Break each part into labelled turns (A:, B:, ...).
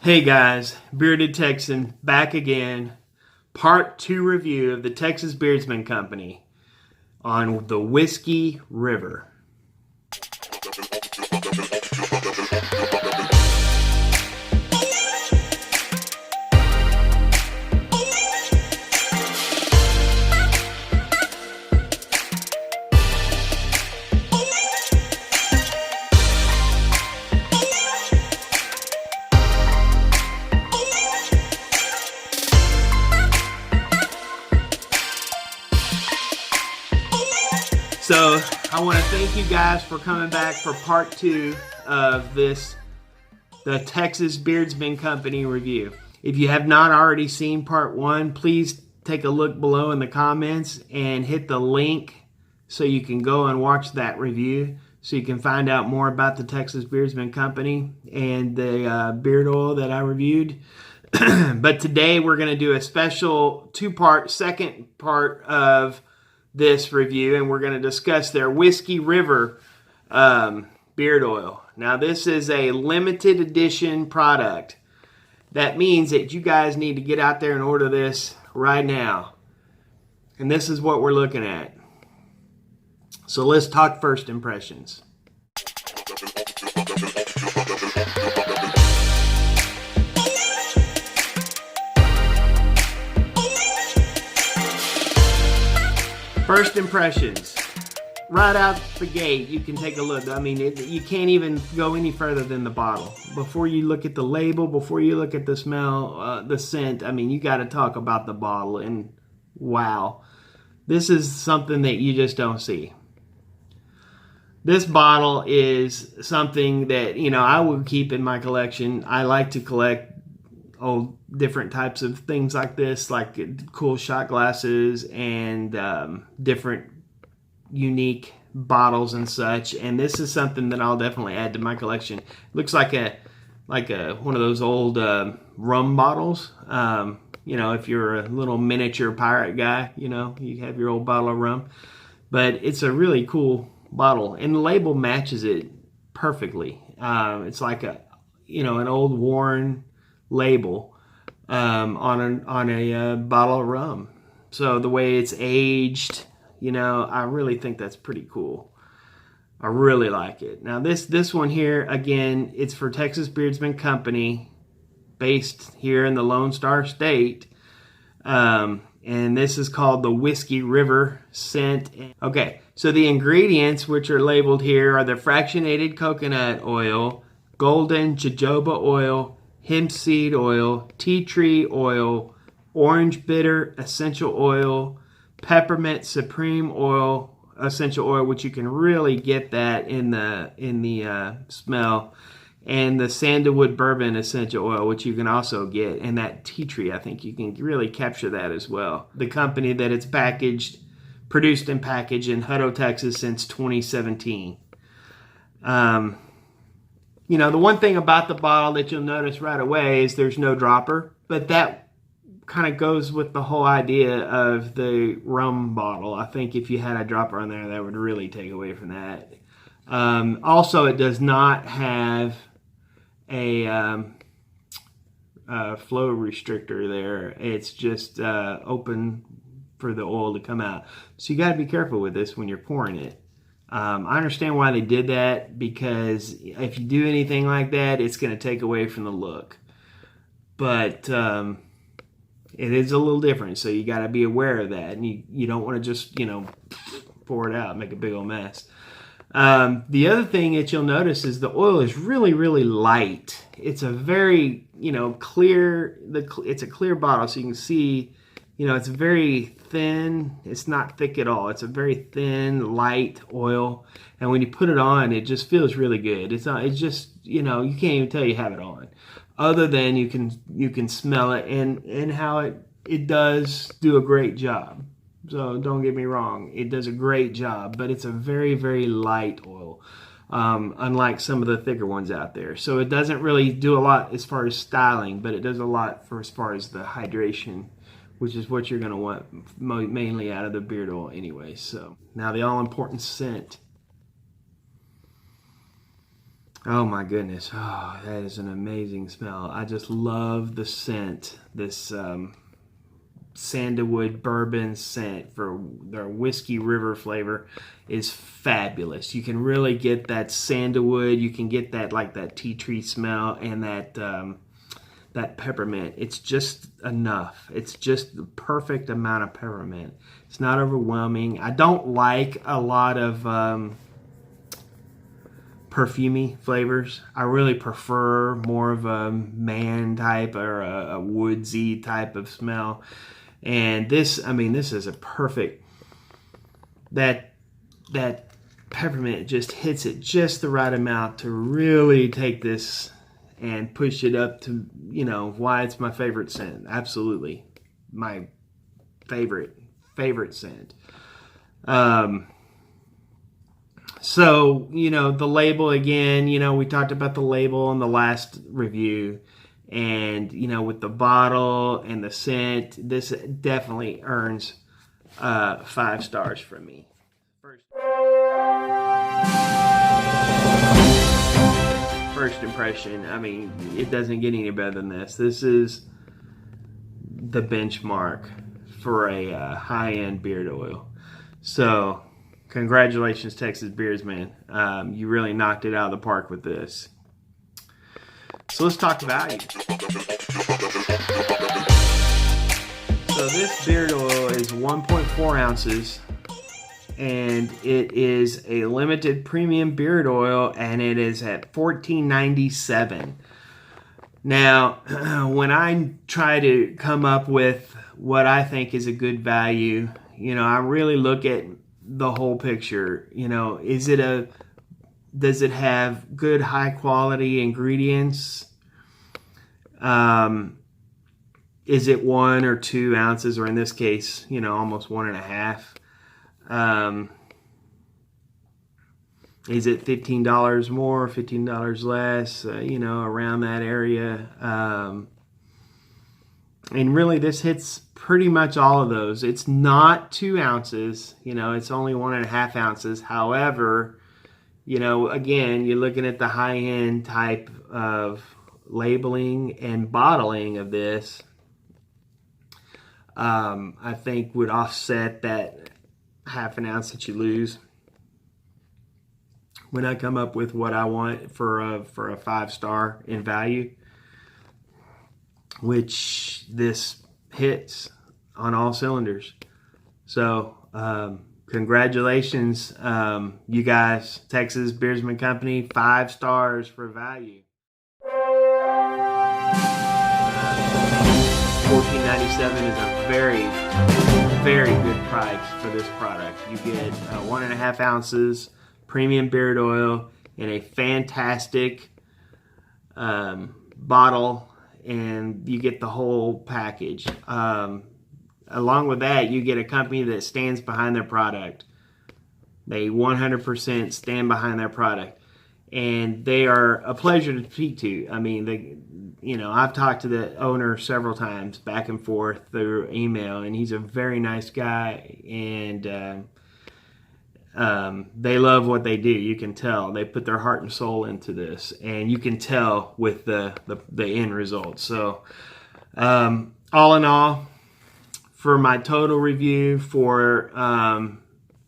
A: Hey guys, Bearded Texan back again. Part 2 review of the Texas Beardsman Company on the Whiskey River. So I want to thank you guys for coming back for part 2 of the Texas Beardsman Company review. If you have not already seen part 1, please take a look below in the comments and hit the link so you can go and watch that review, so you can find out more about the Texas Beardsman Company and the beard oil that I reviewed. But today we're going to do a special second part of this review, and we're going to discuss their Whiskey River beard oil. Now, this is a limited edition product. That means that you guys need to get out there and order this right now. And this is what we're looking at. So let's talk first impressions. First impressions, right out the gate, you can take a look. I mean, you can't even go any further than the bottle. Before you look at the label, before you look at the smell, the scent, I mean, you got to talk about the bottle. And wow, this is something that you just don't see. This bottle is something that, I will keep in my collection. I like to collect different types of things like this, like cool shot glasses and different unique bottles and such. And this is something that I'll definitely add to my collection. It looks like one of those old rum bottles. If you're a little miniature pirate guy, you have your old bottle of rum. But it's a really cool bottle, and the label matches it perfectly. It's like an old worn label on a bottle of rum. So the way it's aged, I really think that's pretty cool. I really like it. Now this one here, again, it's for Texas Beardsman Company, based here in the Lone Star State. And this is called the Whiskey River scent. Okay, so the ingredients which are labeled here are the fractionated coconut oil, golden jojoba oil, hemp seed oil, tea tree oil, orange bitter essential oil, peppermint supreme oil, essential oil, which you can really get that in the smell, and the sandalwood bourbon essential oil, which you can also get, and that tea tree, I think you can really capture that as well. The company that it's produced and packaged in Hutto, Texas since 2017. The one thing about the bottle that you'll notice right away is there's no dropper, but that kind of goes with the whole idea of the rum bottle. I think if you had a dropper on there, that would really take away from that. Also, it does not have a flow restrictor there. It's just open for the oil to come out. So you got to be careful with this when you're pouring it. I understand why they did that, because if you do anything like that, it's going to take away from the look. But it is a little different, so you got to be aware of that. And you don't want to just, pour it out and make a big old mess. The other thing that you'll notice is the oil is really, really light. It's a very, clear, it's a clear bottle, so you can see, it's very thin. It's not thick at all. It's a very thin, light oil. And when you put it on, it just feels really good. It's just, you can't even tell you have it on. Other than you can smell it, and how it does do a great job. So don't get me wrong, it does a great job, but it's a very, very light oil, unlike some of the thicker ones out there. So it doesn't really do a lot as far as styling, but it does a lot as far as the hydration, which is what you're going to want mainly out of the beard oil anyway. So now the all-important scent. Oh my goodness. Oh, that is an amazing smell. I just love the scent. This sandalwood bourbon scent for their whiskey river flavor is fabulous. You can really get that sandalwood. You can get that, like, that tea tree smell, and that that peppermint. It's just enough. It's just the perfect amount of peppermint. It's not overwhelming. I don't like a lot of perfumey flavors. I really prefer more of a man type or a woodsy type of smell. And this, I mean, this is a perfect, that peppermint just hits it just the right amount to really take this and push it up to, you know, why it's my favorite scent. Absolutely. My favorite scent. So, you know, the label again, you know, we talked about the label in the last review, and, you know, with the bottle and the scent, this definitely earns 5 stars from me. First impression, I mean, it doesn't get any better than this. This is the benchmark for a high-end beard oil. So, congratulations, Texas Beardsman. You really knocked it out of the park with this. So let's talk value. So this beard oil is 1.4 ounces, and it is a limited premium beard oil, and it is at $14.97. Now, when I try to come up with what I think is a good value, you know, I really look at the whole picture. You know, does it have good high quality ingredients? Is it 1 or 2 ounces, or in this case, you know, almost 1.5? Is it $15 more, $15 less, you know, around that area? And really, this hits pretty much all of those. It's not 2 ounces, you know, it's only 1.5 ounces. However, you know, again, you're looking at the high-end type of labeling and bottling of this. I think would offset that half an ounce that you lose when I come up with what I want for a 5-star in value, which this hits on all cylinders. So congratulations, you guys, Texas Beardsman Company, 5 stars for value. $14.97 is a very, very good price for this product. You get 1.5 ounces premium beard oil in a fantastic bottle, and you get the whole package. Along with that, you get a company that stands behind their product. They 100% stand behind their product, and they are a pleasure to speak to. I mean, you know, I've talked to the owner several times back and forth through email, and he's a very nice guy, and they love what they do. You can tell they put their heart and soul into this, and you can tell with the end result. So all in all, for my total review for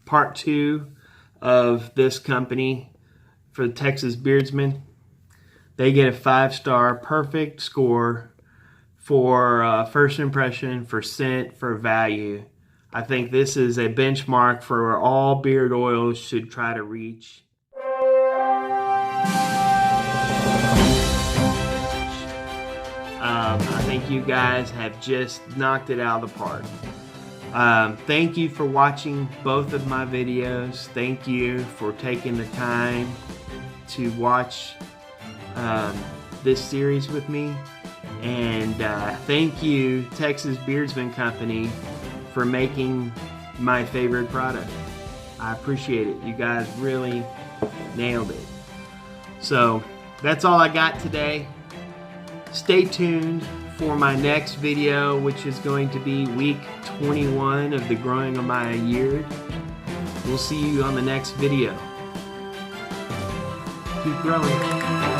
A: part 2 of this company, for the Texas Beardsman, they get a 5-star perfect score for first impression, for scent, for value. I think this is a benchmark for all beard oils should try to reach. I think you guys have just knocked it out of the park. Thank you for watching both of my videos. Thank you for taking the time to watch this series with me. And thank you, Texas Beardsman Company, for making my favorite product. I appreciate it. You guys really nailed it. So that's all I got today. Stay tuned for my next video, which is going to be week 21 of the growing of my beard. We'll see you on the next video. keep growing.